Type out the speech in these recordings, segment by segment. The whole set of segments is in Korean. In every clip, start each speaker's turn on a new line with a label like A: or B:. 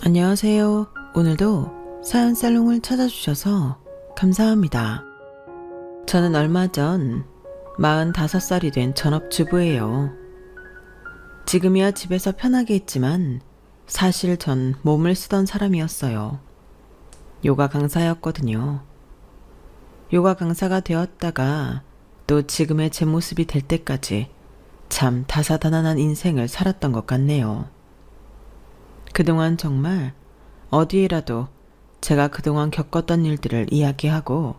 A: 안녕하세요. 오늘도 사연 살롱을 찾아주셔서 감사합니다. 저는 얼마 전 45살이 된 전업주부예요. 지금이야 집에서 편하게 있지만 사실 전 몸을 쓰던 사람이었어요. 요가 강사였거든요. 요가 강사가 되었다가 또 지금의 제 모습이 될 때까지 참 다사다난한 인생을 살았던 것 같네요. 그동안 정말 어디에라도 제가 그동안 겪었던 일들을 이야기하고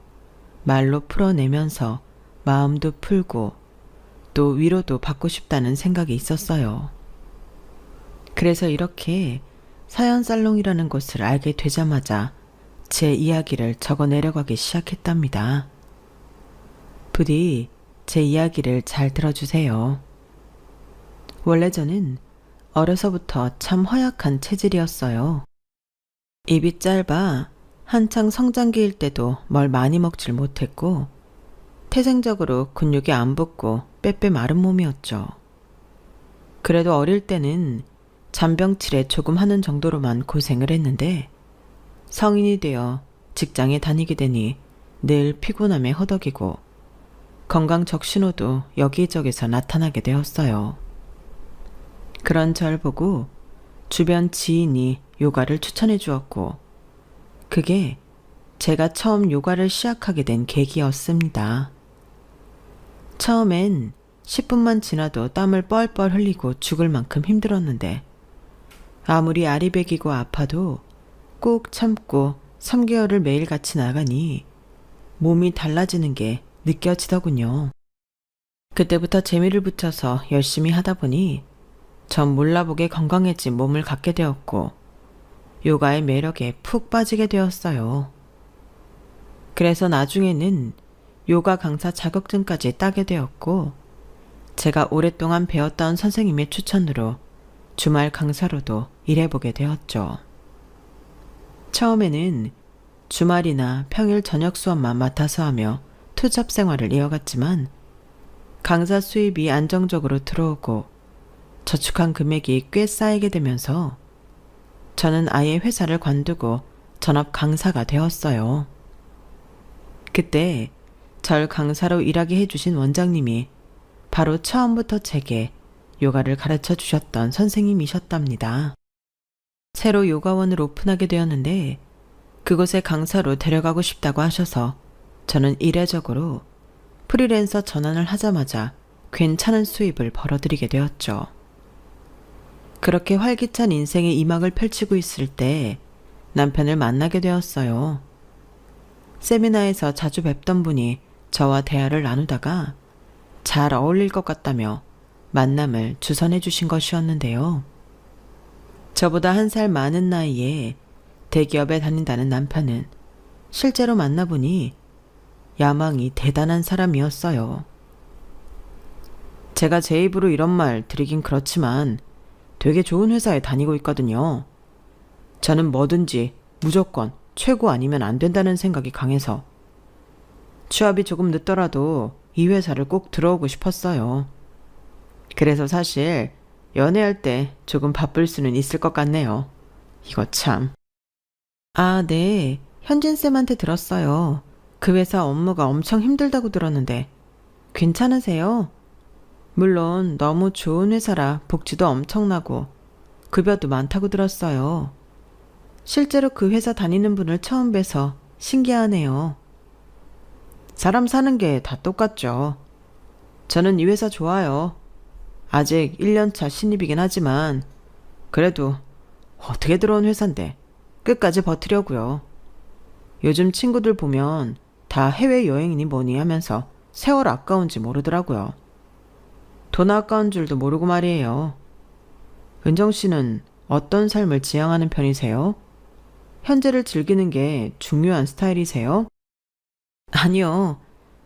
A: 말로 풀어내면서 마음도 풀고 또 위로도 받고 싶다는 생각이 있었어요. 그래서 이렇게 사연살롱이라는 곳을 알게 되자마자 제 이야기를 적어 내려가기 시작했답니다. 부디 제 이야기를 잘 들어주세요. 원래 저는 어려서부터 참 허약한 체질이었어요. 입이 짧아 한창 성장기일 때도 뭘 많이 먹질 못했고 태생적으로 근육이 안 붙고 빼빼 마른 몸이었죠. 그래도 어릴 때는 잔병치레 조금 하는 정도로만 고생을 했는데 성인이 되어 직장에 다니게 되니 늘 피곤함에 허덕이고 건강 적신호도 여기저기서 나타나게 되었어요. 그런 절 보고 주변 지인이 요가를 추천해 주었고 그게 제가 처음 요가를 시작하게 된 계기였습니다. 처음엔 10분만 지나도 땀을 뻘뻘 흘리고 죽을 만큼 힘들었는데 아무리 아리백이고 아파도 꼭 참고 3개월을 매일같이 나가니 몸이 달라지는 게 느껴지더군요. 그때부터 재미를 붙여서 열심히 하다 보니 전 몰라보게 건강해진 몸을 갖게 되었고 요가의 매력에 푹 빠지게 되었어요. 그래서 나중에는 요가 강사 자격증까지 따게 되었고 제가 오랫동안 배웠던 선생님의 추천으로 주말 강사로도 일해보게 되었죠. 처음에는 주말이나 평일 저녁 수업만 맡아서 하며 투잡 생활을 이어갔지만 강사 수입이 안정적으로 들어오고 저축한 금액이 꽤 쌓이게 되면서 저는 아예 회사를 관두고 전업 강사가 되었어요. 그때 절 강사로 일하게 해주신 원장님이 바로 처음부터 제게 요가를 가르쳐 주셨던 선생님이셨답니다. 새로 요가원을 오픈하게 되었는데 그곳에 강사로 데려가고 싶다고 하셔서 저는 이례적으로 프리랜서 전환을 하자마자 괜찮은 수입을 벌어들이게 되었죠. 그렇게 활기찬 인생의 이막을 펼치고 있을 때 남편을 만나게 되었어요. 세미나에서 자주 뵙던 분이 저와 대화를 나누다가 잘 어울릴 것 같다며 만남을 주선해 주신 것이었는데요. 저보다 1살 많은 나이에 대기업에 다닌다는 남편은 실제로 만나보니 야망이 대단한 사람이었어요. 제가 제 입으로 이런 말 드리긴 그렇지만 되게 좋은 회사에 다니고 있거든요. 저는 뭐든지 무조건 최고 아니면 안 된다는 생각이 강해서 취업이 조금 늦더라도 이 회사를 꼭 들어오고 싶었어요. 그래서 사실 연애할 때 조금 바쁠 수는 있을 것 같네요. 이거 참. 아, 네. 현진쌤한테 들었어요. 그 회사 업무가 엄청 힘들다고 들었는데 괜찮으세요? 물론 너무 좋은 회사라 복지도 엄청나고 급여도 많다고 들었어요. 실제로 그 회사 다니는 분을 처음 뵈서 신기하네요. 사람 사는 게 다 똑같죠. 저는 이 회사 좋아요. 아직 1년차 신입이긴 하지만 그래도 어떻게 들어온 회사인데 끝까지 버티려고요. 요즘 친구들 보면 다 해외여행이니 뭐니 하면서 세월 아까운지 모르더라고요. 돈 아까운 줄도 모르고 말이에요. 은정 씨는 어떤 삶을 지향하는 편이세요? 현재를 즐기는 게 중요한 스타일이세요? 아니요.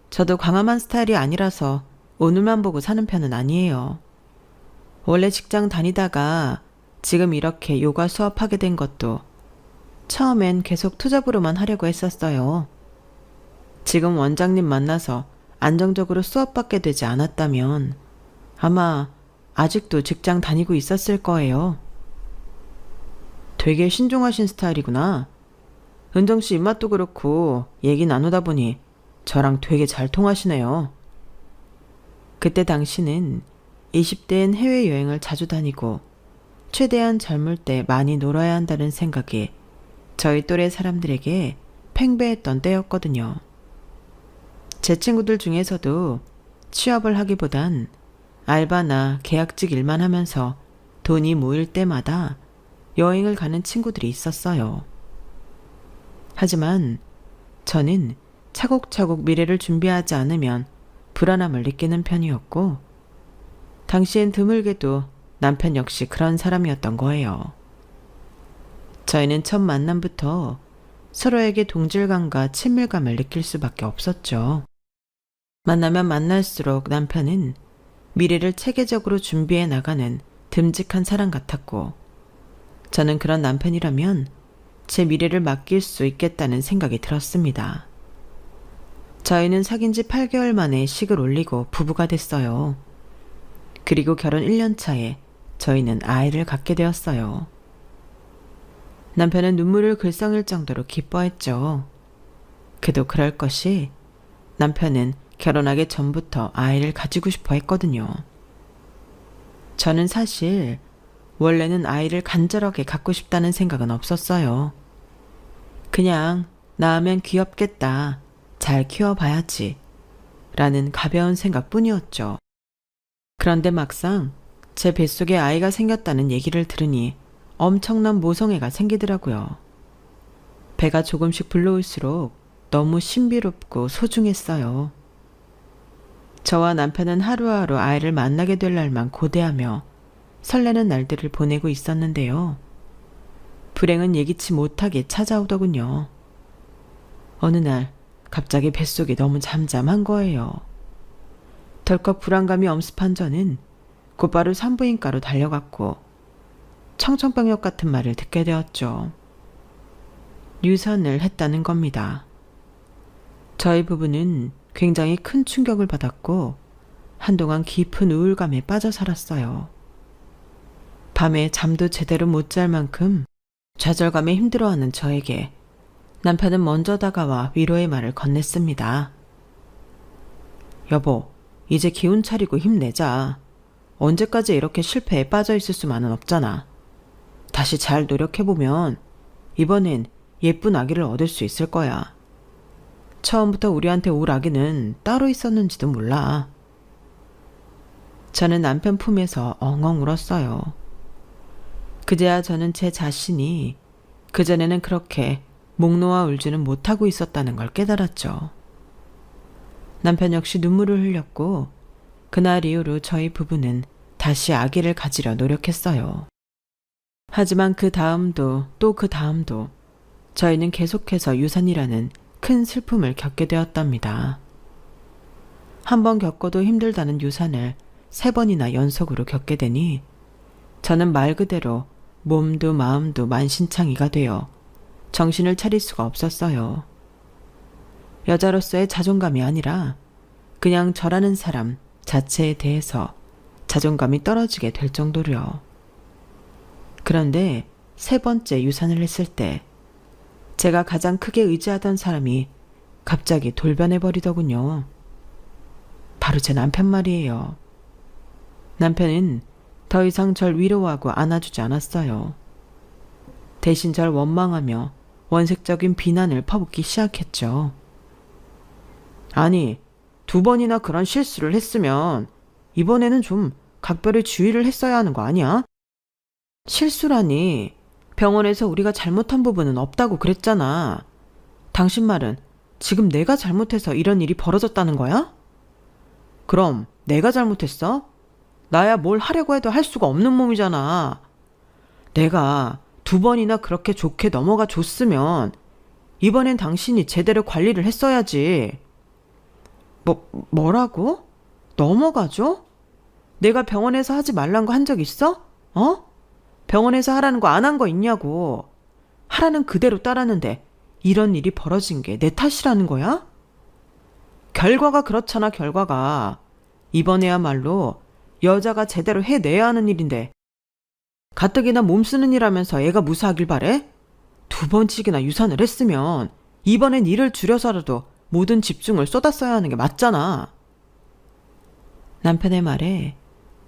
A: 저도 광활한 스타일이 아니라서 오늘만 보고 사는 편은 아니에요. 원래 직장 다니다가 지금 이렇게 요가 수업하게 된 것도 처음엔 계속 투잡으로만 하려고 했었어요. 지금 원장님 만나서 안정적으로 수업받게 되지 않았다면 아마 아직도 직장 다니고 있었을 거예요. 되게 신중하신 스타일이구나. 은정 씨 입맛도 그렇고 얘기 나누다 보니 저랑 되게 잘 통하시네요. 그때 당시는 20대엔 해외여행을 자주 다니고 최대한 젊을 때 많이 놀아야 한다는 생각이 저희 또래 사람들에게 팽배했던 때였거든요. 제 친구들 중에서도 취업을 하기보단 알바나 계약직 일만 하면서 돈이 모일 때마다 여행을 가는 친구들이 있었어요. 하지만 저는 차곡차곡 미래를 준비하지 않으면 불안함을 느끼는 편이었고, 당시엔 드물게도 남편 역시 그런 사람이었던 거예요. 저희는 첫 만남부터 서로에게 동질감과 친밀감을 느낄 수밖에 없었죠. 만나면 만날수록 남편은 미래를 체계적으로 준비해 나가는 듬직한 사람 같았고, 저는 그런 남편이라면 제 미래를 맡길 수 있겠다는 생각이 들었습니다. 저희는 사귄 지 8개월 만에 식을 올리고 부부가 됐어요. 그리고 결혼 1년 차에 저희는 아이를 갖게 되었어요. 남편은 눈물을 글썽일 정도로 기뻐했죠. 그도 그럴 것이 남편은 결혼하기 전부터 아이를 가지고 싶어 했거든요. 저는 사실 원래는 아이를 간절하게 갖고 싶다는 생각은 없었어요. 그냥 낳으면 귀엽겠다. 잘 키워봐야지. 라는 가벼운 생각뿐이었죠. 그런데 막상 제 뱃속에 아이가 생겼다는 얘기를 들으니 엄청난 모성애가 생기더라고요. 배가 조금씩 불러올수록 너무 신비롭고 소중했어요. 저와 남편은 하루하루 아이를 만나게 될 날만 고대하며 설레는 날들을 보내고 있었는데요. 불행은 예기치 못하게 찾아오더군요. 어느 날 갑자기 뱃속이 너무 잠잠한 거예요. 덜컥 불안감이 엄습한 저는 곧바로 산부인과로 달려갔고 청천벽력 같은 말을 듣게 되었죠. 유산을 했다는 겁니다. 저희 부부는 굉장히 큰 충격을 받았고 한동안 깊은 우울감에 빠져 살았어요. 밤에 잠도 제대로 못 잘 만큼 좌절감에 힘들어하는 저에게 남편은 먼저 다가와 위로의 말을 건넸습니다. 여보, 이제 기운 차리고 힘내자. 언제까지 이렇게 실패에 빠져 있을 수만은 없잖아. 다시 잘 노력해보면 이번엔 예쁜 아기를 얻을 수 있을 거야. 처음부터 우리한테 올 아기는 따로 있었는지도 몰라. 저는 남편 품에서 엉엉 울었어요. 그제야 저는 제 자신이 그전에는 그렇게 목 놓아 울지는 못하고 있었다는 걸 깨달았죠. 남편 역시 눈물을 흘렸고 그날 이후로 저희 부부는 다시 아기를 가지려 노력했어요. 하지만 그 다음도 또 그 다음도 저희는 계속해서 유산이라는 큰 슬픔을 겪게 되었답니다. 한 번 겪어도 힘들다는 유산을 3번이나 연속으로 겪게 되니 저는 말 그대로 몸도 마음도 만신창이가 되어 정신을 차릴 수가 없었어요. 여자로서의 자존감이 아니라 그냥 저라는 사람 자체에 대해서 자존감이 떨어지게 될 정도로요. 그런데 3번째 유산을 했을 때 제가 가장 크게 의지하던 사람이 갑자기 돌변해버리더군요. 바로 제 남편 말이에요. 남편은 더 이상 절 위로하고 안아주지 않았어요. 대신 절 원망하며 원색적인 비난을 퍼붓기 시작했죠. 아니, 2번이나 그런 실수를 했으면 이번에는 좀 각별히 주의를 했어야 하는 거 아니야? 실수라니, 병원에서 우리가 잘못한 부분은 없다고 그랬잖아. 당신 말은 지금 내가 잘못해서 이런 일이 벌어졌다는 거야? 그럼 내가 잘못했어? 나야 뭘 하려고 해도 할 수가 없는 몸이잖아. 내가 2번이나 그렇게 좋게 넘어가 줬으면 이번엔 당신이 제대로 관리를 했어야지. 뭐라고? 넘어가줘? 내가 병원에서 하지 말란 거 한 적 있어? 병원에서 하라는 거 안 한 거 있냐고. 하라는 그대로 따랐는데 이런 일이 벌어진 게 내 탓이라는 거야? 결과가 그렇잖아, 결과가. 이번에야말로 여자가 제대로 해내야 하는 일인데 가뜩이나 몸 쓰는 일 하면서 애가 무사하길 바래? 2번씩이나 유산을 했으면 이번엔 일을 줄여서라도 모든 집중을 쏟았어야 하는 게 맞잖아. 남편의 말에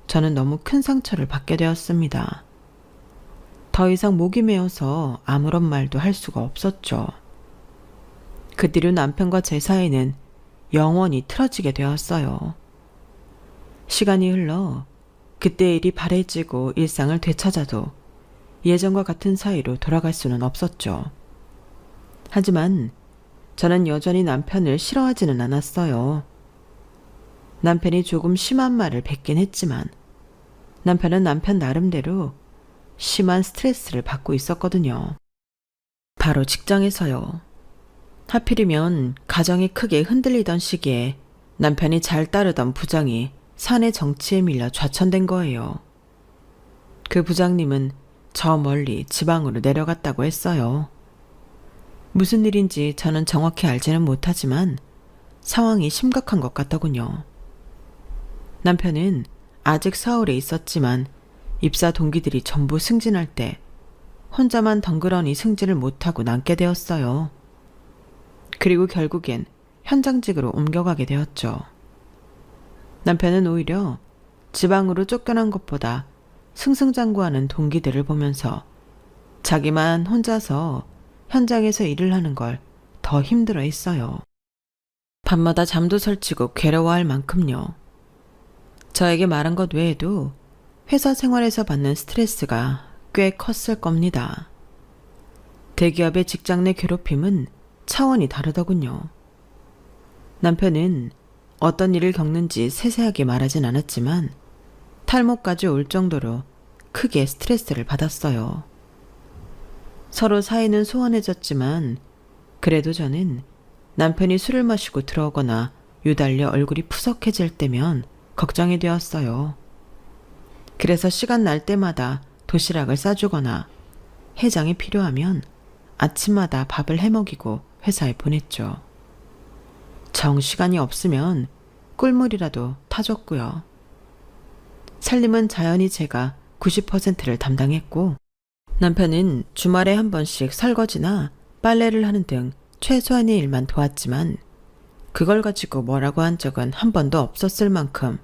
A: 저는 너무 큰 상처를 받게 되었습니다. 더 이상 목이 메어서 아무런 말도 할 수가 없었죠. 그 뒤로 남편과 제 사이는 영원히 틀어지게 되었어요. 시간이 흘러 그때 일이 바래지고 일상을 되찾아도 예전과 같은 사이로 돌아갈 수는 없었죠. 하지만 저는 여전히 남편을 싫어하지는 않았어요. 남편이 조금 심한 말을 뱉긴 했지만 남편은 남편 나름대로 심한 스트레스를 받고 있었거든요. 바로 직장에서요. 하필이면 가정이 크게 흔들리던 시기에 남편이 잘 따르던 부장이 사내 정치에 밀려 좌천된 거예요. 그 부장님은 저 멀리 지방으로 내려갔다고 했어요. 무슨 일인지 저는 정확히 알지는 못하지만 상황이 심각한 것 같더군요. 남편은 아직 서울에 있었지만 입사 동기들이 전부 승진할 때 혼자만 덩그러니 승진을 못하고 남게 되었어요. 그리고 결국엔 현장직으로 옮겨가게 되었죠. 남편은 오히려 지방으로 쫓겨난 것보다 승승장구하는 동기들을 보면서 자기만 혼자서 현장에서 일을 하는 걸 더 힘들어 했어요. 밤마다 잠도 설치고 괴로워할 만큼요. 저에게 말한 것 외에도 회사 생활에서 받는 스트레스가 꽤 컸을 겁니다. 대기업의 직장 내 괴롭힘은 차원이 다르더군요. 남편은 어떤 일을 겪는지 세세하게 말하진 않았지만 탈모까지 올 정도로 크게 스트레스를 받았어요. 서로 사이는 소원해졌지만 그래도 저는 남편이 술을 마시고 들어오거나 유달리 얼굴이 푸석해질 때면 걱정이 되었어요. 그래서 시간 날 때마다 도시락을 싸주거나 해장이 필요하면 아침마다 밥을 해먹이고 회사에 보냈죠. 정시간이 없으면 꿀물이라도 타줬고요. 살림은 자연히 제가 90%를 담당했고 남편은 주말에 한 번씩 설거지나 빨래를 하는 등 최소한의 일만 도왔지만 그걸 가지고 뭐라고 한 적은 한 번도 없었을 만큼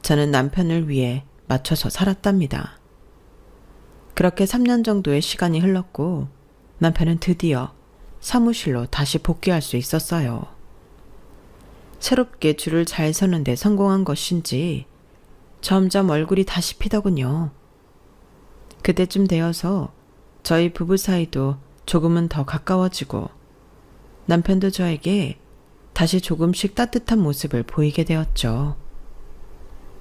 A: 저는 남편을 위해 맞춰서 살았답니다. 그렇게 3년 정도의 시간이 흘렀고 남편은 드디어 사무실로 다시 복귀할 수 있었어요. 새롭게 줄을 잘 서는데 성공한 것인지 점점 얼굴이 다시 피더군요. 그때쯤 되어서 저희 부부 사이도 조금은 더 가까워지고 남편도 저에게 다시 조금씩 따뜻한 모습을 보이게 되었죠.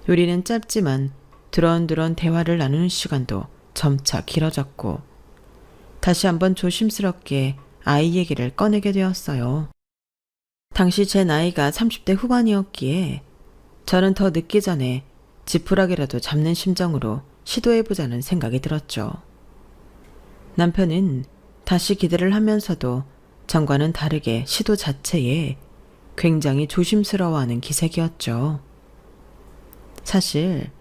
A: 우리는 짧지만 두런두런 대화를 나누는 시간도 점차 길어졌고 다시 한번 조심스럽게 아이 얘기를 꺼내게 되었어요. 당시 제 나이가 30대 후반이었기에 저는 더 늦기 전에 지푸라기라도 잡는 심정으로 시도해보자는 생각이 들었죠. 남편은 다시 기대를 하면서도 전과는 다르게 시도 자체에 굉장히 조심스러워하는 기색이었죠. 사실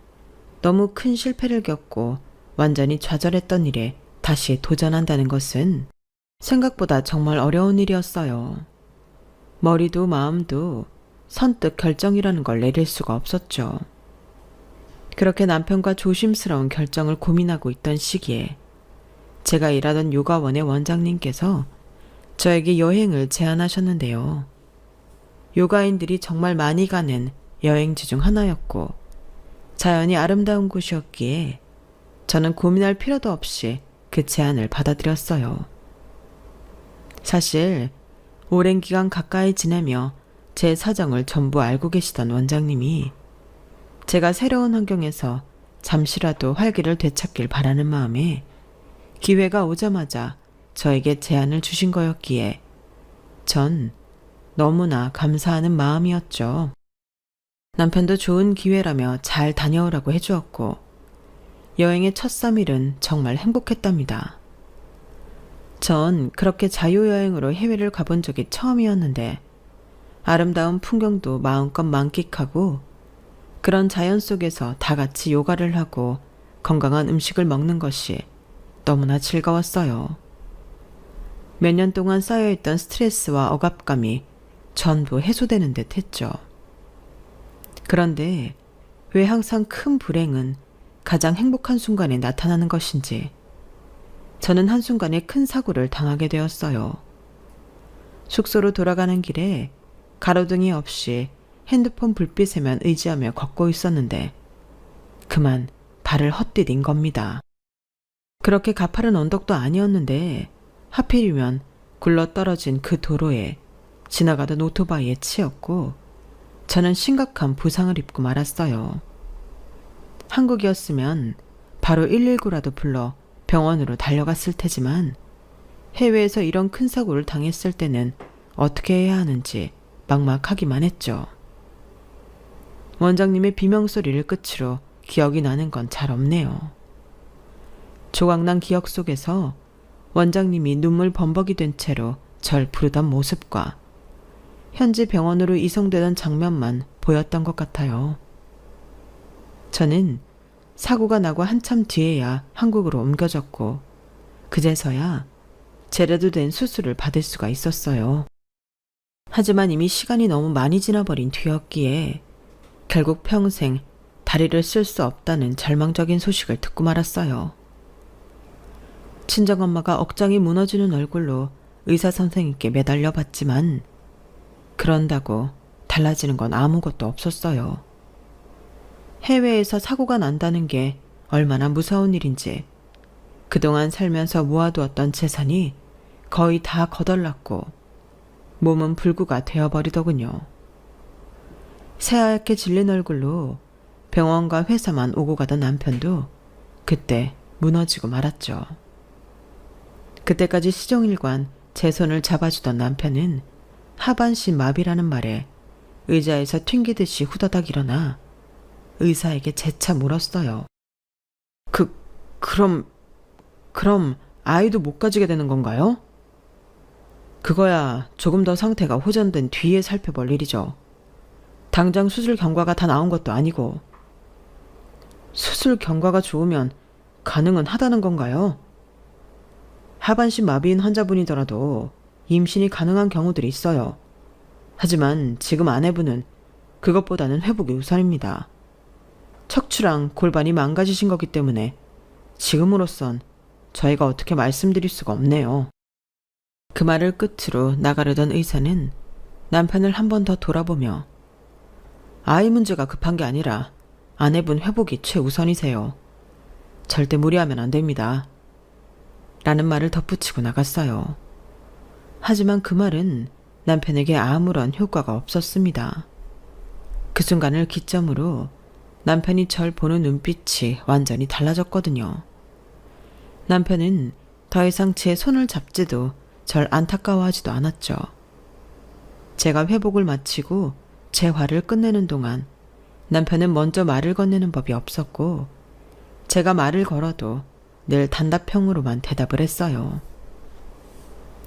A: 너무 큰 실패를 겪고 완전히 좌절했던 일에 다시 도전한다는 것은 생각보다 정말 어려운 일이었어요. 머리도 마음도 선뜻 결정이라는 걸 내릴 수가 없었죠. 그렇게 남편과 조심스러운 결정을 고민하고 있던 시기에 제가 일하던 요가원의 원장님께서 저에게 여행을 제안하셨는데요. 요가인들이 정말 많이 가는 여행지 중 하나였고 자연이 아름다운 곳이었기에 저는 고민할 필요도 없이 그 제안을 받아들였어요. 사실 오랜 기간 가까이 지내며 제 사정을 전부 알고 계시던 원장님이 제가 새로운 환경에서 잠시라도 활기를 되찾길 바라는 마음에 기회가 오자마자 저에게 제안을 주신 거였기에 전 너무나 감사하는 마음이었죠. 남편도 좋은 기회라며 잘 다녀오라고 해주었고 여행의 첫 3일은 정말 행복했답니다. 전 그렇게 자유여행으로 해외를 가본 적이 처음이었는데 아름다운 풍경도 마음껏 만끽하고 그런 자연 속에서 다 같이 요가를 하고 건강한 음식을 먹는 것이 너무나 즐거웠어요. 몇 년 동안 쌓여있던 스트레스와 억압감이 전부 해소되는 듯 했죠. 그런데 왜 항상 큰 불행은 가장 행복한 순간에 나타나는 것인지 저는 한순간에 큰 사고를 당하게 되었어요. 숙소로 돌아가는 길에 가로등이 없이 핸드폰 불빛에만 의지하며 걷고 있었는데 그만 발을 헛디딘 겁니다. 그렇게 가파른 언덕도 아니었는데 하필이면 굴러떨어진 그 도로에 지나가던 오토바이에 치였고 저는 심각한 부상을 입고 말았어요. 한국이었으면 바로 119라도 불러 병원으로 달려갔을 테지만 해외에서 이런 큰 사고를 당했을 때는 어떻게 해야 하는지 막막하기만 했죠. 원장님의 비명소리를 끝으로 기억이 나는 건 잘 없네요. 조각난 기억 속에서 원장님이 눈물 범벅이 된 채로 절 부르던 모습과 현지 병원으로 이송되던 장면만 보였던 것 같아요. 저는 사고가 나고 한참 뒤에야 한국으로 옮겨졌고 그제서야 제대로 된 수술을 받을 수가 있었어요. 하지만 이미 시간이 너무 많이 지나버린 뒤였기에 결국 평생 다리를 쓸 수 없다는 절망적인 소식을 듣고 말았어요. 친정엄마가 억장이 무너지는 얼굴로 의사 선생님께 매달려 봤지만 그런다고 달라지는 건 아무것도 없었어요. 해외에서 사고가 난다는 게 얼마나 무서운 일인지 그동안 살면서 모아두었던 재산이 거의 다 거덜났고 몸은 불구가 되어버리더군요. 새하얗게 질린 얼굴로 병원과 회사만 오고 가던 남편도 그때 무너지고 말았죠. 그때까지 시종일관 제 손을 잡아주던 남편은 하반신 마비라는 말에 의자에서 튕기듯이 후다닥 일어나 의사에게 재차 물었어요. 그럼 아이도 못 가지게 되는 건가요? 그거야 조금 더 상태가 호전된 뒤에 살펴볼 일이죠. 당장 수술 경과가 다 나온 것도 아니고. 수술 경과가 좋으면 가능은 하다는 건가요? 하반신 마비인 환자분이더라도 임신이 가능한 경우들이 있어요. 하지만 지금 아내분은 그것보다는 회복이 우선입니다. 척추랑 골반이 망가지신 거기 때문에 지금으로선 저희가 어떻게 말씀드릴 수가 없네요. 그 말을 끝으로 나가려던 의사는 남편을 한 번 더 돌아보며 아이 문제가 급한 게 아니라 아내분 회복이 최우선이세요. 절대 무리하면 안 됩니다. 라는 말을 덧붙이고 나갔어요. 하지만 그 말은 남편에게 아무런 효과가 없었습니다. 그 순간을 기점으로 남편이 절 보는 눈빛이 완전히 달라졌거든요. 남편은 더 이상 제 손을 잡지도 절 안타까워하지도 않았죠. 제가 회복을 마치고 제 화를 끝내는 동안 남편은 먼저 말을 건네는 법이 없었고 제가 말을 걸어도 늘 단답형으로만 대답을 했어요.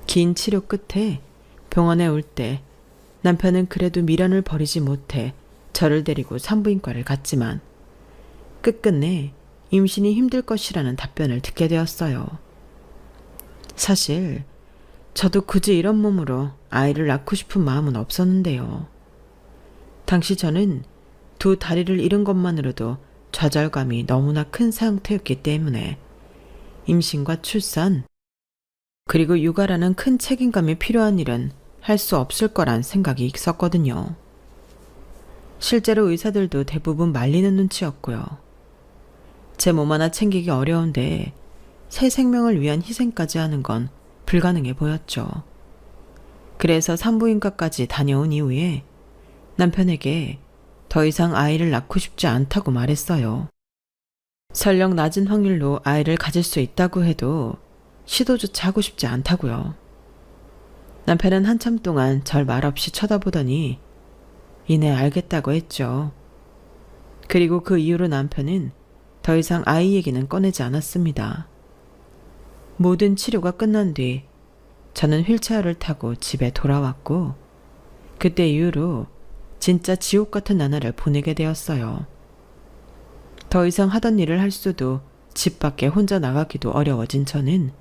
A: 긴 치료 끝에 병원에 올 때 남편은 그래도 미련을 버리지 못해 저를 데리고 산부인과를 갔지만 끝끝내 임신이 힘들 것이라는 답변을 듣게 되었어요. 사실 저도 굳이 이런 몸으로 아이를 낳고 싶은 마음은 없었는데요. 당시 저는 두 다리를 잃은 것만으로도 좌절감이 너무나 큰 상태였기 때문에 임신과 출산, 그리고 육아라는 큰 책임감이 필요한 일은 할 수 없을 거란 생각이 있었거든요. 실제로 의사들도 대부분 말리는 눈치였고요. 제 몸 하나 챙기기 어려운데 새 생명을 위한 희생까지 하는 건 불가능해 보였죠. 그래서 산부인과까지 다녀온 이후에 남편에게 더 이상 아이를 낳고 싶지 않다고 말했어요. 설령 낮은 확률로 아이를 가질 수 있다고 해도 시도조차 하고 싶지 않다고요. 남편은 한참 동안 절 말없이 쳐다보더니 이내 알겠다고 했죠. 그리고 그 이후로 남편은 더 이상 아이 얘기는 꺼내지 않았습니다. 모든 치료가 끝난 뒤 저는 휠체어를 타고 집에 돌아왔고 그때 이후로 진짜 지옥 같은 나날을 보내게 되었어요. 더 이상 하던 일을 할 수도 집 밖에 혼자 나가기도 어려워진 저는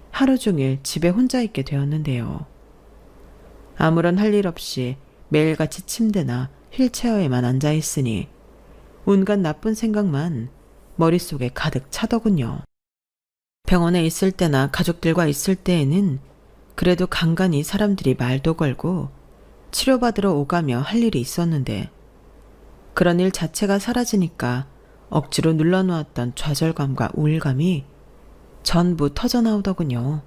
A: 하루 종일 집에 혼자 있게 되었는데요. 아무런 할 일 없이 매일같이 침대나 휠체어에만 앉아 있으니 온갖 나쁜 생각만 머릿속에 가득 차더군요. 병원에 있을 때나 가족들과 있을 때에는 그래도 간간히 사람들이 말도 걸고 치료받으러 오가며 할 일이 있었는데 그런 일 자체가 사라지니까 억지로 눌러놓았던 좌절감과 우울감이 전부 터져나오더군요.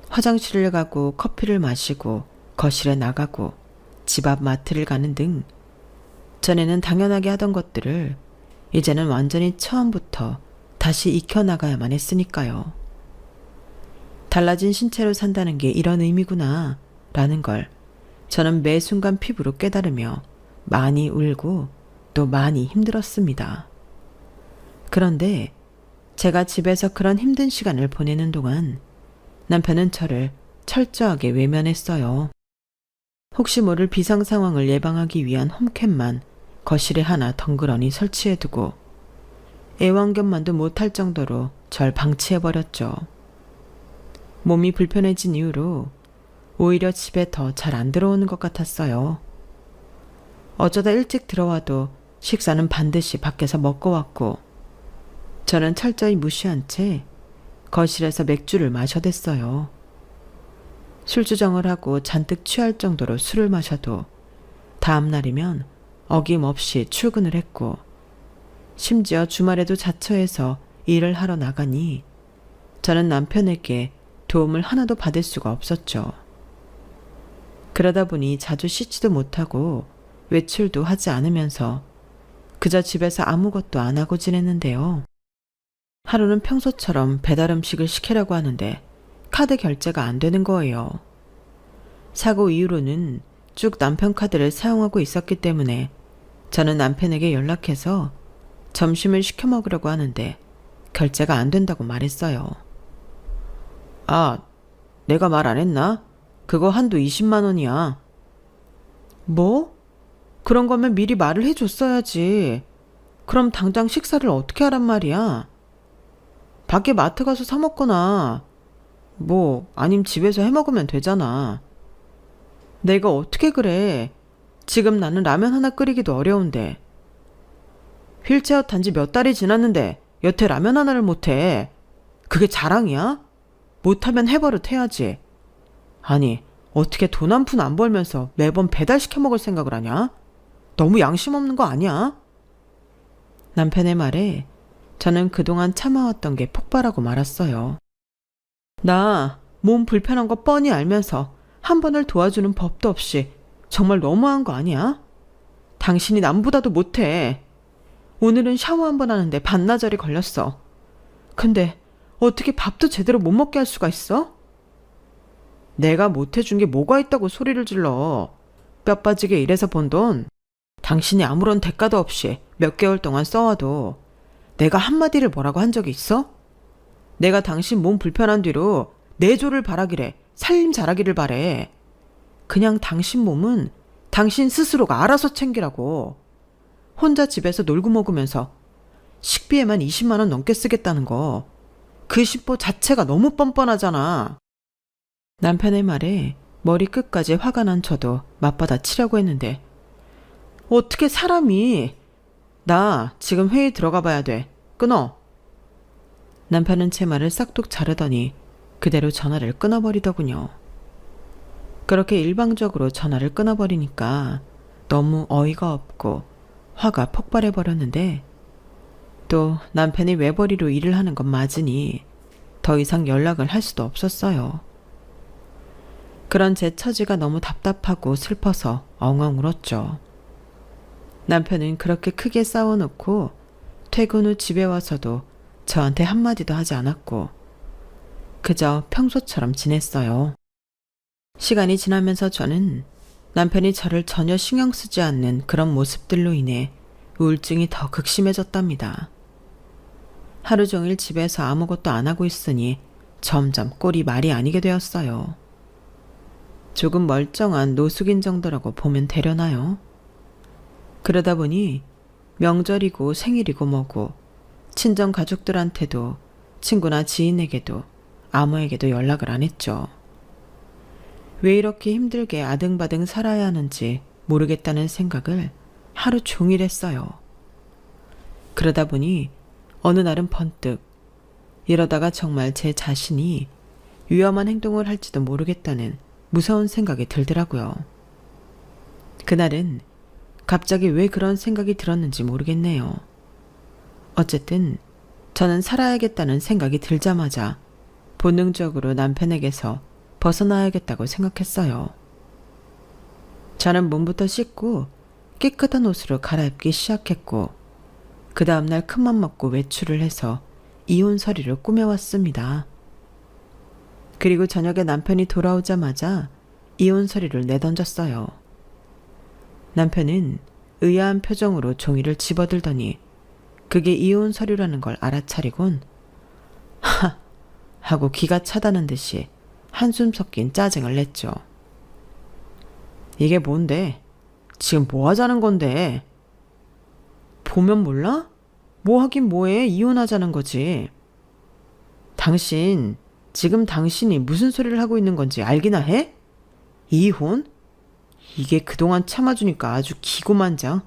A: 화장실을 가고 커피를 마시고 거실에 나가고 집 앞 마트를 가는 등 전에는 당연하게 하던 것들을 이제는 완전히 처음부터 다시 익혀나가야만 했으니까요. 달라진 신체로 산다는 게 이런 의미구나 라는 걸 저는 매 순간 피부로 깨달으며 많이 울고 또 많이 힘들었습니다. 그런데 제가 집에서 그런 힘든 시간을 보내는 동안 남편은 저를 철저하게 외면했어요. 혹시 모를 비상 상황을 예방하기 위한 홈캠만 거실에 하나 덩그러니 설치해두고 애완견만도 못할 정도로 절 방치해버렸죠. 몸이 불편해진 이후로 오히려 집에 더 잘 안 들어오는 것 같았어요. 어쩌다 일찍 들어와도 식사는 반드시 밖에서 먹고 왔고 저는 철저히 무시한 채 거실에서 맥주를 마셔댔어요. 술주정을 하고 잔뜩 취할 정도로 술을 마셔도 다음 날이면 어김없이 출근을 했고 심지어 주말에도 자처해서 일을 하러 나가니 저는 남편에게 도움을 하나도 받을 수가 없었죠. 그러다 보니 자주 씻지도 못하고 외출도 하지 않으면서 그저 집에서 아무것도 안 하고 지냈는데요. 하루는 평소처럼 배달 음식을 시키려고 하는데 카드 결제가 안 되는 거예요. 사고 이후로는 쭉 남편 카드를 사용하고 있었기 때문에 저는 남편에게 연락해서 점심을 시켜 먹으려고 하는데 결제가 안 된다고 말했어요. 아, 내가 말 안 했나? 그거 한도 20만 원이야. 뭐? 그런 거면 미리 말을 해줬어야지. 그럼 당장 식사를 어떻게 하란 말이야? 밖에 마트 가서 사 먹거나 아님 집에서 해 먹으면 되잖아. 내가 어떻게 그래. 지금 나는 라면 하나 끓이기도 어려운데. 휠체어 탄 지 몇 달이 지났는데 여태 라면 하나를 못해. 그게 자랑이야? 못하면 해버릇 해야지. 아니, 어떻게 돈 한 푼 안 벌면서 매번 배달시켜 먹을 생각을 하냐? 너무 양심 없는 거 아니야? 남편의 말에 저는 그동안 참아왔던 게 폭발하고 말았어요. 나 몸 불편한 거 뻔히 알면서 한 번을 도와주는 법도 없이 정말 너무한 거 아니야? 당신이 남보다도 못해. 오늘은 샤워 한 번 하는데 반나절이 걸렸어. 근데 어떻게 밥도 제대로 못 먹게 할 수가 있어? 내가 못해준 게 뭐가 있다고 소리를 질러. 뼈 빠지게 일해서 번 돈 당신이 아무런 대가도 없이 몇 개월 동안 써와도 내가 한마디를 뭐라고 한 적이 있어? 내가 당신 몸 불편한 뒤로 내조를 바라기래 살림 잘하기를 바래. 그냥 당신 몸은 당신 스스로가 알아서 챙기라고. 혼자 집에서 놀고 먹으면서 식비에만 20만 원 넘게 쓰겠다는 거, 그 심보 자체가 너무 뻔뻔하잖아. 남편의 말에 머리끝까지 화가 난 저도 맞받아치려고 했는데 어떻게 사람이. 나 지금 회의 들어가 봐야 돼. 끊어. 남편은 제 말을 싹둑 자르더니 그대로 전화를 끊어버리더군요. 그렇게 일방적으로 전화를 끊어버리니까 너무 어이가 없고 화가 폭발해버렸는데 또 남편이 외벌이로 일을 하는 건 맞으니 더 이상 연락을 할 수도 없었어요. 그런 제 처지가 너무 답답하고 슬퍼서 엉엉 울었죠. 남편은 그렇게 크게 싸워놓고 퇴근 후 집에 와서도 저한테 한마디도 하지 않았고 그저 평소처럼 지냈어요. 시간이 지나면서 저는 남편이 저를 전혀 신경 쓰지 않는 그런 모습들로 인해 우울증이 더 극심해졌답니다. 하루 종일 집에서 아무것도 안 하고 있으니 점점 꼴이 말이 아니게 되었어요. 조금 멀쩡한 노숙인 정도라고 보면 되려나요? 그러다 보니 명절이고 생일이고 뭐고 친정 가족들한테도 친구나 지인에게도 아무에게도 연락을 안 했죠. 왜 이렇게 힘들게 아등바등 살아야 하는지 모르겠다는 생각을 하루 종일 했어요. 그러다 보니 어느 날은 번뜩 이러다가 정말 제 자신이 위험한 행동을 할지도 모르겠다는 무서운 생각이 들더라고요. 그날은 갑자기 왜 그런 생각이 들었는지 모르겠네요. 어쨌든 저는 살아야겠다는 생각이 들자마자 본능적으로 남편에게서 벗어나야겠다고 생각했어요. 저는 몸부터 씻고 깨끗한 옷으로 갈아입기 시작했고 그 다음날 큰맘 먹고 외출을 해서 이혼 서류를 꾸며왔습니다. 그리고 저녁에 남편이 돌아오자마자 이혼 서류를 내던졌어요. 남편은 의아한 표정으로 종이를 집어들더니 그게 이혼 서류라는 걸 알아차리곤 하! 하고 기가 차다는 듯이 한숨 섞인 짜증을 냈죠. 이게 뭔데? 지금 뭐 하자는 건데? 보면 몰라? 뭐 하긴 뭐해? 이혼하자는 거지. 당신, 지금 당신이 무슨 소리를 하고 있는 건지 알기나 해? 이혼? 이게 그동안 참아주니까 아주 기고만장.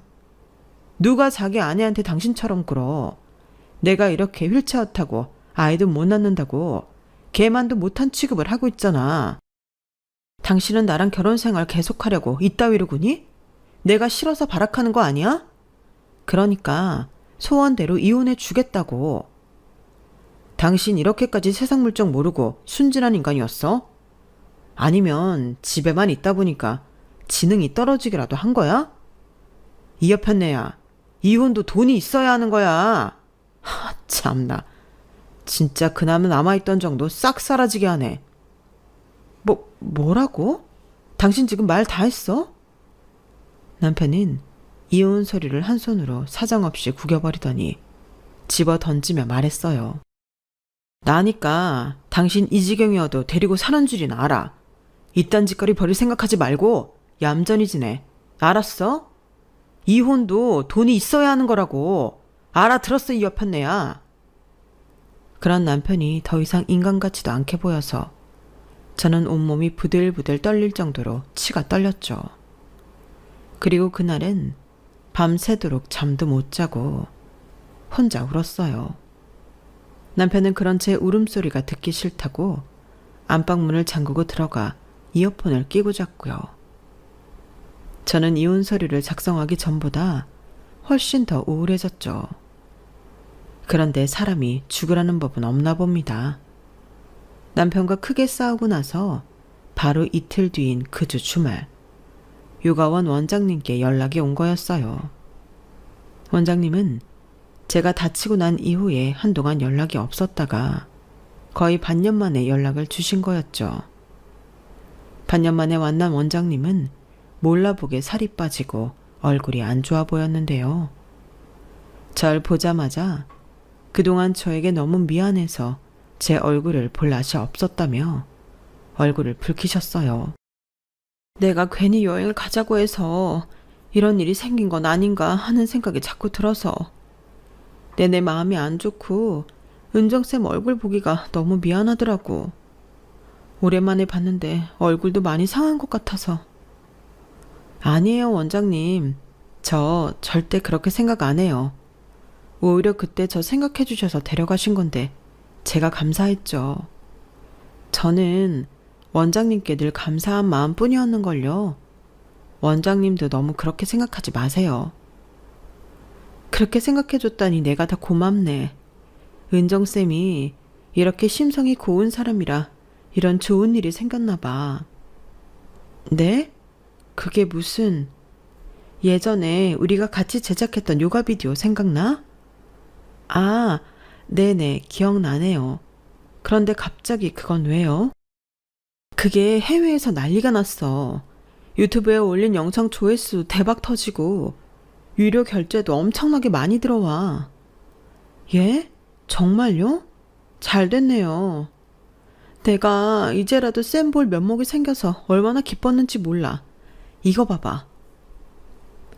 A: 누가 자기 아내한테 당신처럼 굴어. 내가 이렇게 휠체어 타고 아이도 못 낳는다고 개만도 못한 취급을 하고 있잖아. 당신은 나랑 결혼 생활 계속하려고 이따위로 구니? 내가 싫어서 발악하는 거 아니야? 그러니까 소원대로 이혼해 주겠다고. 당신 이렇게까지 세상 물정 모르고 순진한 인간이었어? 아니면 집에만 있다 보니까 지능이 떨어지기라도 한 거야? 이 여편네야, 이혼도 돈이 있어야 하는 거야. 하, 참나. 진짜 그나마 남아있던 정도 싹 사라지게 하네. 뭐라고? 당신 지금 말 다 했어? 남편은 이혼 서류를 한 손으로 사정없이 구겨버리더니 집어 던지며 말했어요. 나니까 당신 이 지경이어도 데리고 사는 줄이나 알아. 이딴 짓거리 버릴 생각하지 말고 얌전히 지내. 알았어? 이혼도 돈이 있어야 하는 거라고. 알아들었어, 이 여편네야. 그런 남편이 더 이상 인간 같지도 않게 보여서 저는 온몸이 부들부들 떨릴 정도로 치가 떨렸죠. 그리고 그날은 밤새도록 잠도 못 자고 혼자 울었어요. 남편은 그런 제 울음소리가 듣기 싫다고 안방문을 잠그고 들어가 이어폰을 끼고 잤고요. 저는 이혼 서류를 작성하기 전보다 훨씬 더 우울해졌죠. 그런데 사람이 죽으라는 법은 없나 봅니다. 남편과 크게 싸우고 나서 바로 이틀 뒤인 그 주 주말, 요가원 원장님께 연락이 온 거였어요. 원장님은 제가 다치고 난 이후에 한동안 연락이 없었다가 거의 반년 만에 연락을 주신 거였죠. 반년 만에 만난 원장님은 몰라보게 살이 빠지고 얼굴이 안 좋아 보였는데요. 절 보자마자 그동안 저에게 너무 미안해서 제 얼굴을 볼 낯이 없었다며 얼굴을 붉히셨어요. 내가 괜히 여행을 가자고 해서 이런 일이 생긴 건 아닌가 하는 생각이 자꾸 들어서 내내 마음이 안 좋고 은정쌤 얼굴 보기가 너무 미안하더라고. 오랜만에 봤는데 얼굴도 많이 상한 것 같아서. 아니에요, 원장님. 저 절대 그렇게 생각 안 해요. 오히려 그때 저 생각해 주셔서 데려가신 건데 제가 감사했죠. 저는 원장님께 늘 감사한 마음뿐이었는걸요. 원장님도 너무 그렇게 생각하지 마세요. 그렇게 생각해줬다니 내가 다 고맙네. 은정쌤이 이렇게 심성이 고운 사람이라 이런 좋은 일이 생겼나 봐. 네? 그게 무슨... 예전에 우리가 같이 제작했던 요가 비디오 생각나? 아, 네네, 기억나네요. 그런데 갑자기 그건 왜요? 그게 해외에서 난리가 났어. 유튜브에 올린 영상 조회수 대박 터지고 유료 결제도 엄청나게 많이 들어와. 예? 정말요? 잘 됐네요. 내가 이제라도 쌤 볼 면목이 생겨서 얼마나 기뻤는지 몰라. 이거 봐봐.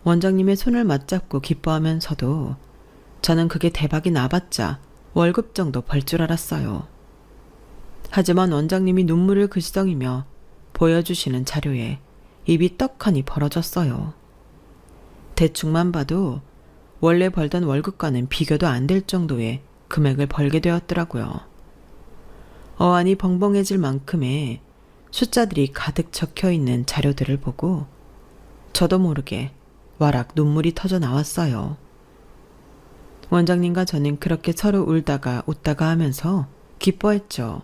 A: 원장님의 손을 맞잡고 기뻐하면서도 저는 그게 대박이 나봤자 월급 정도 벌 줄 알았어요. 하지만 원장님이 눈물을 글썽이며 보여주시는 자료에 입이 떡하니 벌어졌어요. 대충만 봐도 원래 벌던 월급과는 비교도 안 될 정도의 금액을 벌게 되었더라고요. 어안이 벙벙해질 만큼의 숫자들이 가득 적혀 있는 자료들을 보고 저도 모르게 와락 눈물이 터져 나왔어요. 원장님과 저는 그렇게 서로 울다가 웃다가 하면서 기뻐했죠.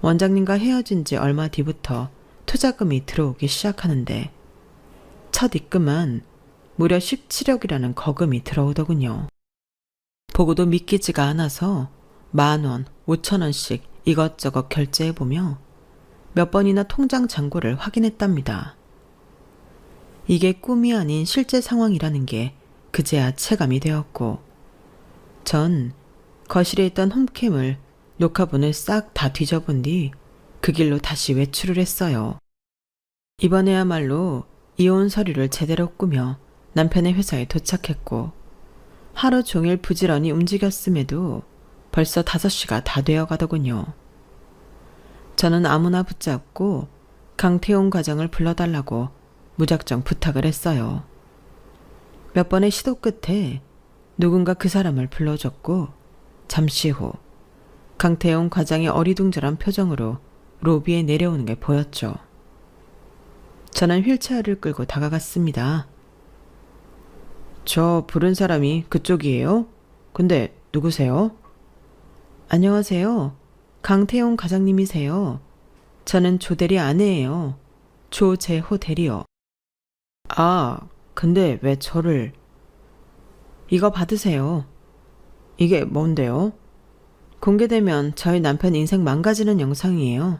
A: 원장님과 헤어진 지 얼마 뒤부터 투자금이 들어오기 시작하는데 첫 입금은 무려 17억이라는 거금이 들어오더군요. 보고도 믿기지가 않아서 10,000원, 5,000원씩 이것저것 결제해보며 몇 번이나 통장 잔고를 확인했답니다. 이게 꿈이 아닌 실제 상황이라는 게 그제야 체감이 되었고 전 거실에 있던 홈캠을 녹화본을 싹 다 뒤져본 뒤 그 길로 다시 외출을 했어요. 이번에야말로 이혼 서류를 제대로 꾸며 남편의 회사에 도착했고 하루 종일 부지런히 움직였음에도 벌써 5시가 다 되어 가더군요. 저는 아무나 붙잡고 강태용 과장을 불러달라고 무작정 부탁을 했어요. 몇 번의 시도 끝에 누군가 그 사람을 불러줬고 잠시 후 강태용 과장이 어리둥절한 표정으로 로비에 내려오는 게 보였죠. 저는 휠체어를 끌고 다가갔습니다. 저 부른 사람이 그쪽이에요? 근데 누구세요? 안녕하세요. 강태용 과장님이세요. 저는 조대리 아내예요. 조재호 대리요. 아, 근데 왜 저를... 이거 받으세요. 이게 뭔데요? 공개되면 저희 남편 인생 망가지는 영상이에요.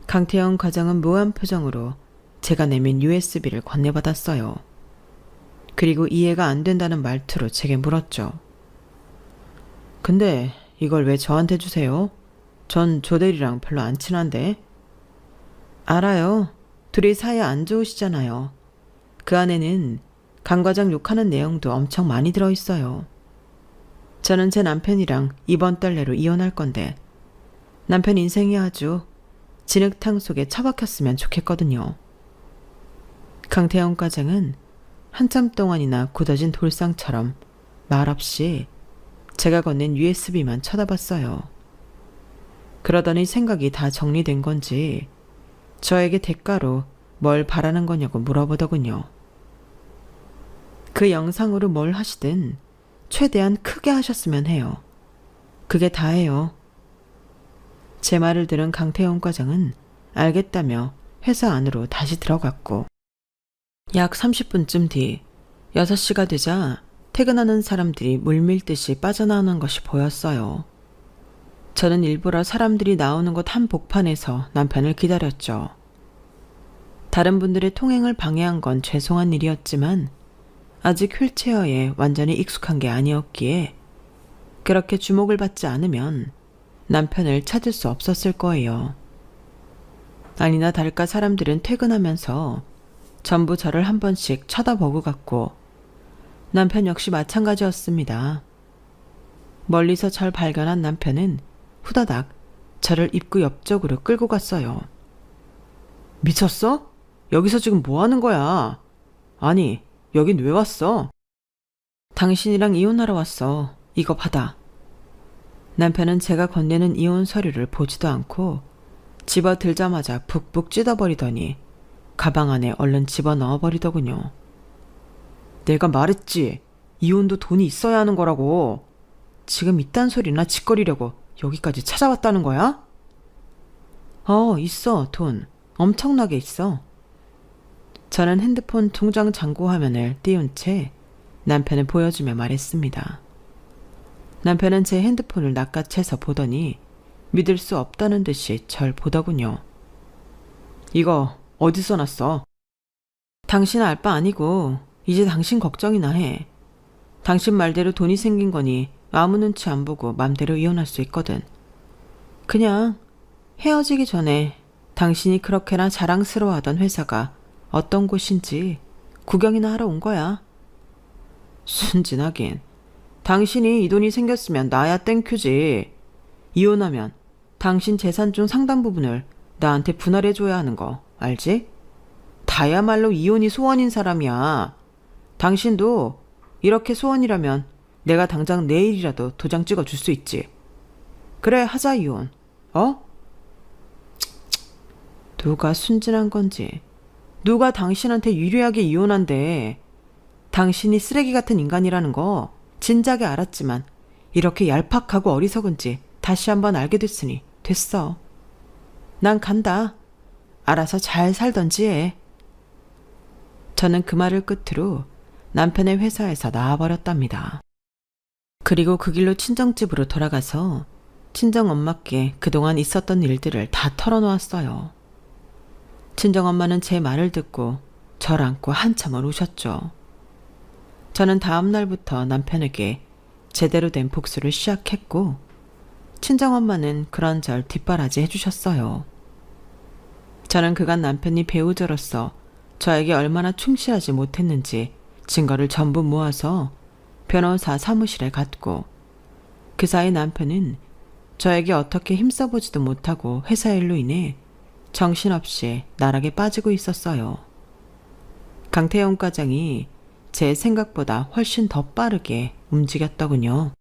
A: 강태영 과장은 묘한 표정으로 제가 내민 USB를 건네받았어요. 그리고 이해가 안 된다는 말투로 제게 물었죠. 근데 이걸 왜 저한테 주세요? 전 조대리랑 별로 안 친한데. 알아요. 둘이 사이 안 좋으시잖아요. 그 안에는 강 과장 욕하는 내용도 엄청 많이 들어있어요. 저는 제 남편이랑 이번 달 내로 이혼할 건데 남편 인생이 아주 진흙탕 속에 처박혔으면 좋겠거든요. 강태영 과장은 한참 동안이나 굳어진 돌상처럼 말없이 제가 건넨 USB만 쳐다봤어요. 그러더니 생각이 다 정리된 건지 저에게 대가로 뭘 바라는 거냐고 물어보더군요. 그 영상으로 뭘 하시든 최대한 크게 하셨으면 해요. 그게 다예요. 제 말을 들은 강태영 과장은 알겠다며 회사 안으로 다시 들어갔고 약 30분쯤 뒤 6시가 되자 퇴근하는 사람들이 물밀듯이 빠져나오는 것이 보였어요. 저는 일부러 사람들이 나오는 곳 한복판에서 남편을 기다렸죠. 다른 분들의 통행을 방해한 건 죄송한 일이었지만 아직 휠체어에 완전히 익숙한 게 아니었기에 그렇게 주목을 받지 않으면 남편을 찾을 수 없었을 거예요. 아니나 다를까 사람들은 퇴근하면서 전부 저를 한 번씩 쳐다보고 갔고 남편 역시 마찬가지였습니다. 멀리서 절 발견한 남편은 후다닥 저를 입구 옆쪽으로 끌고 갔어요. 미쳤어? 여기서 지금 뭐 하는 거야? 아니, 여긴 왜 왔어? 당신이랑 이혼하러 왔어. 이거 받아. 남편은 제가 건네는 이혼 서류를 보지도 않고 집어들자마자 북북 찢어버리더니 가방 안에 얼른 집어넣어버리더군요. 내가 말했지. 이혼도 돈이 있어야 하는 거라고. 지금 이딴 소리나 짓거리려고 여기까지 찾아왔다는 거야? 있어, 돈. 엄청나게 있어. 저는 핸드폰 통장 잔고 화면을 띄운 채 남편을 보여주며 말했습니다. 남편은 제 핸드폰을 낚아채서 보더니 믿을 수 없다는 듯이 절 보더군요. 이거 어디서 났어? 당신 알 바 아니고 이제 당신 걱정이나 해. 당신 말대로 돈이 생긴 거니 아무 눈치 안 보고 맘대로 이혼할 수 있거든. 그냥 헤어지기 전에 당신이 그렇게나 자랑스러워하던 회사가 어떤 곳인지 구경이나 하러 온 거야. 순진하긴. 당신이 이 돈이 생겼으면 나야 땡큐지. 이혼하면 당신 재산 중 상당 부분을 나한테 분할해줘야 하는 거 알지? 다야말로 이혼이 소원인 사람이야. 당신도 이렇게 소원이라면 내가 당장 내일이라도 도장 찍어줄 수 있지. 그래, 하자 이혼. 어? 누가 순진한 건지, 누가 당신한테 유리하게 이혼한대. 당신이 쓰레기 같은 인간이라는 거 진작에 알았지만 이렇게 얄팍하고 어리석은지 다시 한번 알게 됐으니 됐어. 난 간다. 알아서 잘 살던지 해. 저는 그 말을 끝으로 남편의 회사에서 나와버렸답니다. 그리고 그 길로 친정집으로 돌아가서 친정엄마께 그동안 있었던 일들을 다 털어놓았어요. 친정엄마는 제 말을 듣고 절 안고 한참을 우셨죠. 저는 다음 날부터 남편에게 제대로 된 복수를 시작했고 친정엄마는 그런절 뒷바라지 해주셨어요. 저는 그간 남편이 배우자로서 저에게 얼마나 충실하지 못했는지 증거를 전부 모아서 변호사 사무실에 갔고 그 사이 남편은 저에게 어떻게 힘써보지도 못하고 회사 일로 인해 정신없이 나락에 빠지고 있었어요. 강태영 과장이 제 생각보다 훨씬 더 빠르게 움직였더군요.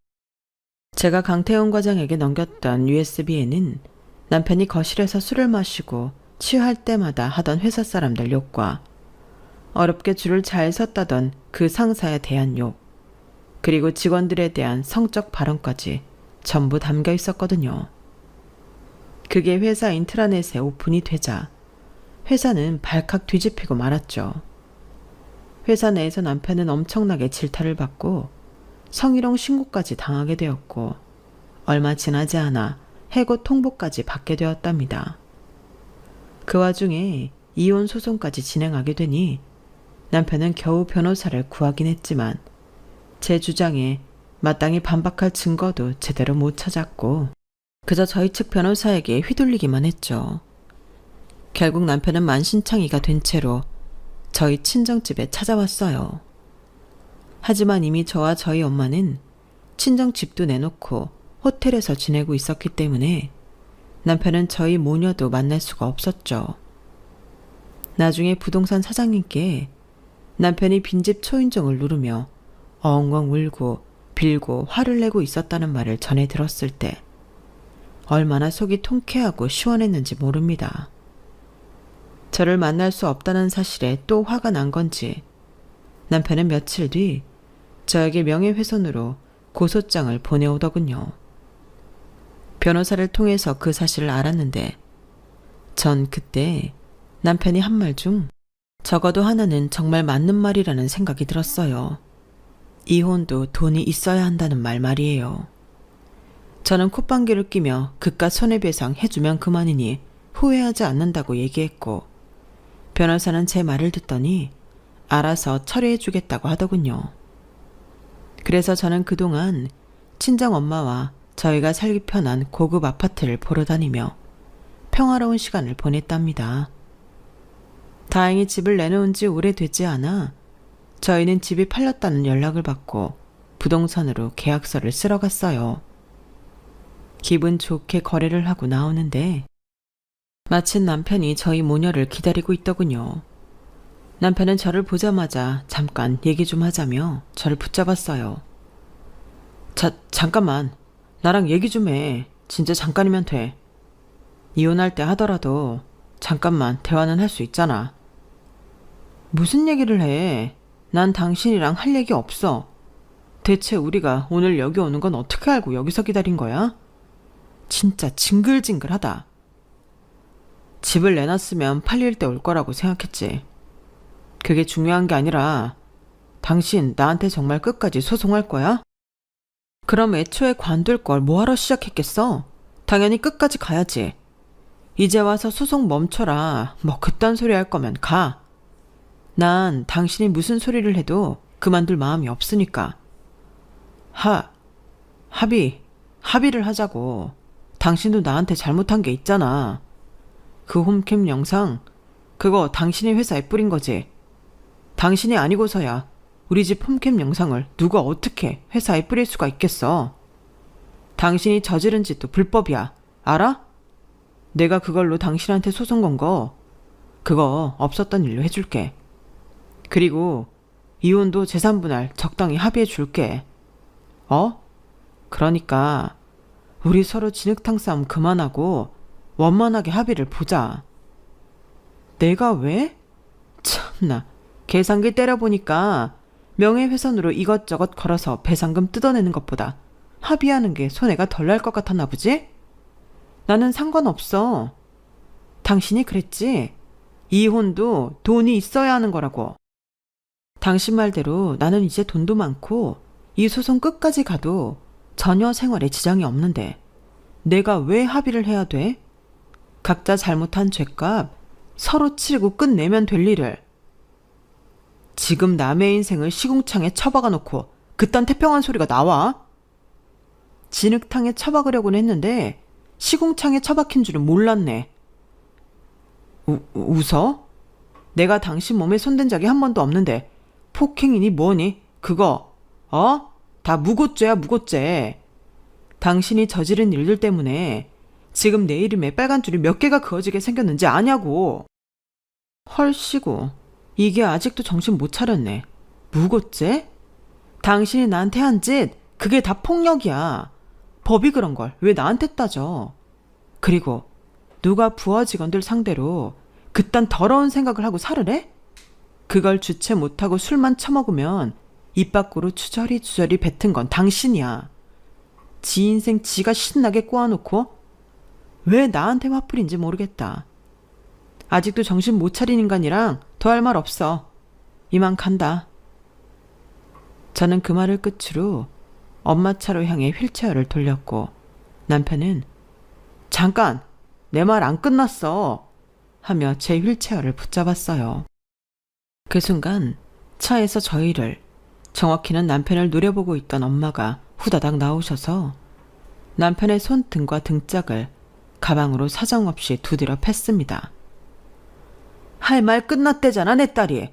A: 제가 강태영 과장에게 넘겼던 USB에는 남편이 거실에서 술을 마시고 취할 때마다 하던 회사 사람들 욕과 어렵게 줄을 잘 섰다던 그 상사에 대한 욕, 그리고 직원들에 대한 성적 발언까지 전부 담겨 있었거든요. 그게 회사 인트라넷에 오픈이 되자 회사는 발칵 뒤집히고 말았죠. 회사 내에서 남편은 엄청나게 질타를 받고 성희롱 신고까지 당하게 되었고 얼마 지나지 않아 해고 통보까지 받게 되었답니다. 그 와중에 이혼 소송까지 진행하게 되니 남편은 겨우 변호사를 구하긴 했지만 제 주장에 마땅히 반박할 증거도 제대로 못 찾았고 그저 저희 측 변호사에게 휘둘리기만 했죠. 결국 남편은 만신창이가 된 채로 저희 친정집에 찾아왔어요. 하지만 이미 저와 저희 엄마는 친정집도 내놓고 호텔에서 지내고 있었기 때문에 남편은 저희 모녀도 만날 수가 없었죠. 나중에 부동산 사장님께 남편이 빈집 초인종을 누르며 엉엉 울고 빌고 화를 내고 있었다는 말을 전해 들었을 때 얼마나 속이 통쾌하고 시원했는지 모릅니다. 저를 만날 수 없다는 사실에 또 화가 난 건지 남편은 며칠 뒤 저에게 명예훼손으로 고소장을 보내오더군요. 변호사를 통해서 그 사실을 알았는데 전 그때 남편이 한 말 중 적어도 하나는 정말 맞는 말이라는 생각이 들었어요. 이혼도 돈이 있어야 한다는 말이에요. 저는 콧방귀를 끼며 그깟 손해배상 해주면 그만이니 후회하지 않는다고 얘기했고 변호사는 제 말을 듣더니 알아서 처리해주겠다고 하더군요. 그래서 저는 그동안 친정엄마와 저희가 살기 편한 고급 아파트를 보러 다니며 평화로운 시간을 보냈답니다. 다행히 집을 내놓은 지 오래되지 않아 저희는 집이 팔렸다는 연락을 받고 부동산으로 계약서를 쓰러 갔어요. 기분 좋게 거래를 하고 나오는데 마침 남편이 저희 모녀를 기다리고 있더군요. 남편은 저를 보자마자 잠깐 얘기 좀 하자며 저를 붙잡았어요. 잠깐만. 나랑 얘기 좀 해. 진짜 잠깐이면 돼. 이혼할 때 하더라도 잠깐만 대화는 할 수 있잖아. 무슨 얘기를 해? 난 당신이랑 할 얘기 없어. 대체 우리가 오늘 여기 오는 건 어떻게 알고 여기서 기다린 거야? 진짜 징글징글하다. 집을 내놨으면 팔릴 때 올 거라고 생각했지. 그게 중요한 게 아니라 당신 나한테 정말 끝까지 소송할 거야? 그럼 애초에 관둘 걸 뭐하러 시작했겠어? 당연히 끝까지 가야지. 이제 와서 소송 멈춰라. 뭐 그딴 소리 할 거면 가. 난 당신이 무슨 소리를 해도 그만둘 마음이 없으니까. 합의를 하자고. 당신도 나한테 잘못한 게 있잖아. 그 홈캠 영상, 그거 당신의 회사에 뿌린 거지. 당신이 아니고서야 우리 집 홈캠 영상을 누가 어떻게 회사에 뿌릴 수가 있겠어. 당신이 저지른 짓도 불법이야. 알아? 내가 그걸로 당신한테 소송 건 거 그거 없었던 일로 해줄게. 그리고 이혼도 재산 분할 적당히 합의해 줄게. 그러니까 우리 서로 진흙탕 싸움 그만하고 원만하게 합의를 보자. 내가 왜? 참나, 계산기 때려보니까 명예훼손으로 이것저것 걸어서 배상금 뜯어내는 것보다 합의하는 게 손해가 덜 날 것 같았나 보지? 나는 상관없어. 당신이 그랬지? 이혼도 돈이 있어야 하는 거라고. 당신 말대로 나는 이제 돈도 많고 이 소송 끝까지 가도 전혀 생활에 지장이 없는데 내가 왜 합의를 해야 돼? 각자 잘못한 죄값 서로 치르고 끝내면 될 일을. 지금 남의 인생을 시궁창에 처박아 놓고 그딴 태평한 소리가 나와? 진흙탕에 처박으려고는 했는데 시궁창에 처박힌 줄은 몰랐네. 웃어? 내가 당신 몸에 손댄 적이 한 번도 없는데 폭행이니 뭐니? 그거 다 무고죄야, 무고죄. 당신이 저지른 일들 때문에 지금 내 이름에 빨간 줄이 몇 개가 그어지게 생겼는지 아냐고. 헐씨고, 이게 아직도 정신 못 차렸네. 무고죄? 당신이 나한테 한 짓 그게 다 폭력이야. 법이 그런 걸 왜 나한테 따져. 그리고 누가 부하 직원들 상대로 그딴 더러운 생각을 하고 살으래? 그걸 주체 못하고 술만 처먹으면 입 밖으로 주저리 뱉은 건 당신이야. 지 인생 지가 신나게 꼬아놓고 왜 나한테 화풀인지 모르겠다. 아직도 정신 못 차린 인간이랑 더 할 말 없어. 이만 간다. 저는 그 말을 끝으로 엄마 차로 향해 휠체어를 돌렸고 남편은 잠깐! 내 말 안 끝났어! 하며 제 휠체어를 붙잡았어요. 그 순간 차에서 저희를, 정확히는 남편을 노려보고 있던 엄마가 후다닥 나오셔서 남편의 손등과 등짝을 가방으로 사정없이 두드려 팼습니다. 할 말 끝났대잖아, 내 딸이.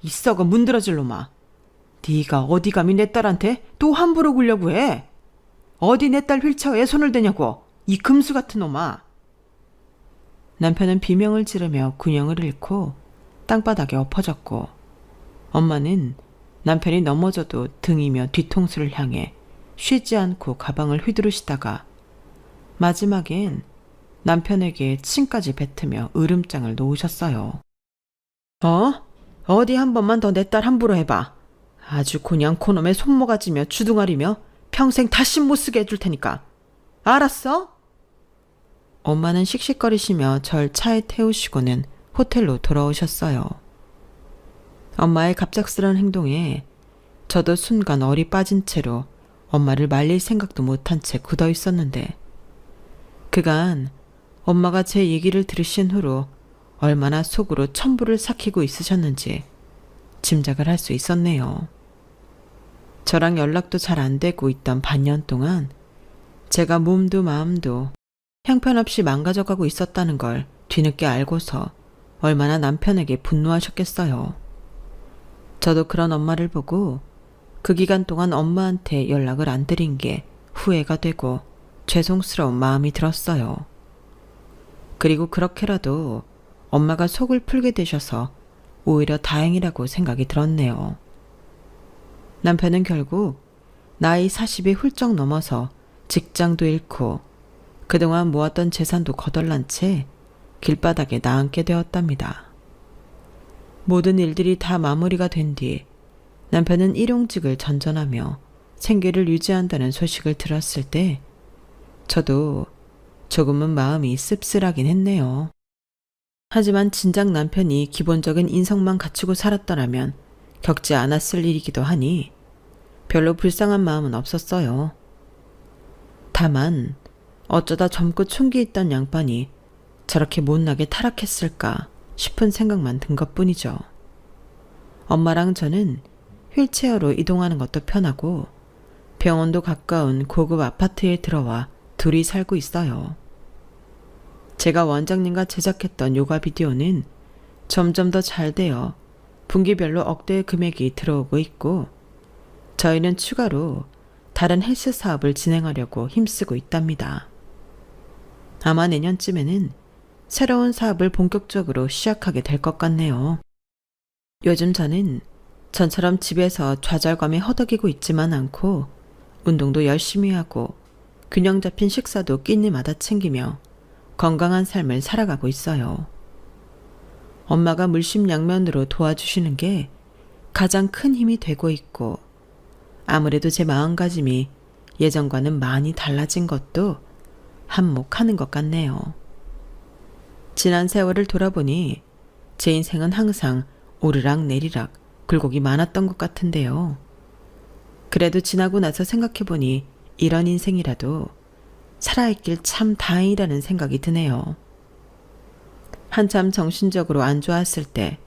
A: 이 썩어 문드러질 놈아. 네가 어디 감히 내 딸한테 또 함부로 굴려고 해? 어디 내 딸 휠체어에 손을 대냐고, 이 금수 같은 놈아. 남편은 비명을 지르며 균형을 잃고 땅바닥에 엎어졌고 엄마는 남편이 넘어져도 등이며 뒤통수를 향해 쉬지 않고 가방을 휘두르시다가 마지막엔 남편에게 침까지 뱉으며 으름장을 놓으셨어요. 어디 한 번만 더 내 딸 함부로 해봐. 아주 그냥 그놈의 손모가지며 주둥아리며 평생 다시 못 쓰게 해줄 테니까. 알았어? 엄마는 씩씩거리시며 절 차에 태우시고는 호텔로 돌아오셨어요. 엄마의 갑작스런 행동에 저도 순간 얼이 빠진 채로 엄마를 말릴 생각도 못한 채 굳어 있었는데 그간 엄마가 제 얘기를 들으신 후로 얼마나 속으로 천불을 삭히고 있으셨는지 짐작을 할 수 있었네요. 저랑 연락도 잘 안 되고 있던 반년 동안 제가 몸도 마음도 형편없이 망가져가고 있었다는 걸 뒤늦게 알고서 얼마나 남편에게 분노하셨겠어요. 저도 그런 엄마를 보고 그 기간 동안 엄마한테 연락을 안 드린 게 후회가 되고 죄송스러운 마음이 들었어요. 그리고 그렇게라도 엄마가 속을 풀게 되셔서 오히려 다행이라고 생각이 들었네요. 남편은 결국 나이 40이 훌쩍 넘어서 직장도 잃고 그동안 모았던 재산도 거덜난 채 길바닥에 나앉게 되었답니다. 모든 일들이 다 마무리가 된 뒤 남편은 일용직을 전전하며 생계를 유지한다는 소식을 들었을 때 저도 조금은 마음이 씁쓸하긴 했네요. 하지만 진작 남편이 기본적인 인성만 갖추고 살았더라면 겪지 않았을 일이기도 하니 별로 불쌍한 마음은 없었어요. 다만 어쩌다 젊고 촌기 있던 양반이 저렇게 못나게 타락했을까 싶은 생각만 든 것뿐이죠. 엄마랑 저는 휠체어로 이동하는 것도 편하고 병원도 가까운 고급 아파트에 들어와 둘이 살고 있어요. 제가 원장님과 제작했던 요가 비디오는 점점 더 잘 되어 분기별로 억대의 금액이 들어오고 있고 저희는 추가로 다른 헬스 사업을 진행하려고 힘쓰고 있답니다. 아마 내년쯤에는 새로운 사업을 본격적으로 시작하게 될 것 같네요. 요즘 저는 전처럼 집에서 좌절감에 허덕이고 있지만 않고 운동도 열심히 하고 균형 잡힌 식사도 끼니마다 챙기며 건강한 삶을 살아가고 있어요. 엄마가 물심양면으로 도와주시는 게 가장 큰 힘이 되고 있고 아무래도 제 마음가짐이 예전과는 많이 달라진 것도 한몫하는 것 같네요. 지난 세월을 돌아보니 제 인생은 항상 오르락 내리락 굴곡이 많았던 것 같은데요. 그래도 지나고 나서 생각해보니 이런 인생이라도 살아있길 참 다행이라는 생각이 드네요. 한참 정신적으로 안 좋았을 때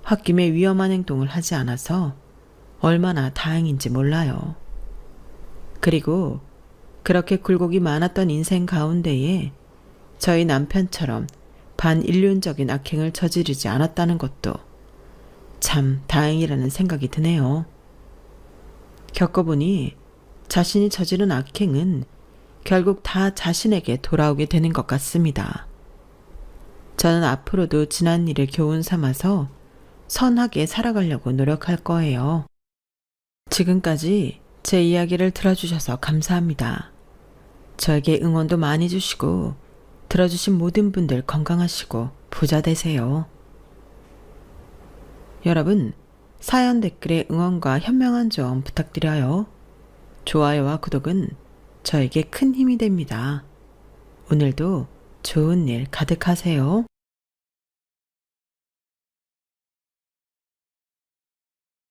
A: 홧김에 위험한 행동을 하지 않아서 얼마나 다행인지 몰라요. 그리고 그렇게 굴곡이 많았던 인생 가운데에 저희 남편처럼 반인륜적인 악행을 저지르지 않았다는 것도 참 다행이라는 생각이 드네요. 겪어보니 자신이 저지른 악행은 결국 다 자신에게 돌아오게 되는 것 같습니다. 저는 앞으로도 지난 일을 교훈 삼아서 선하게 살아가려고 노력할 거예요. 지금까지 제 이야기를 들어주셔서 감사합니다. 저에게 응원도 많이 주시고 들어주신 모든 분들 건강하시고 부자 되세요. 여러분, 사연 댓글에 응원과 현명한 조언 부탁드려요. 좋아요와 구독은 저에게 큰 힘이 됩니다. 오늘도 좋은 일 가득하세요.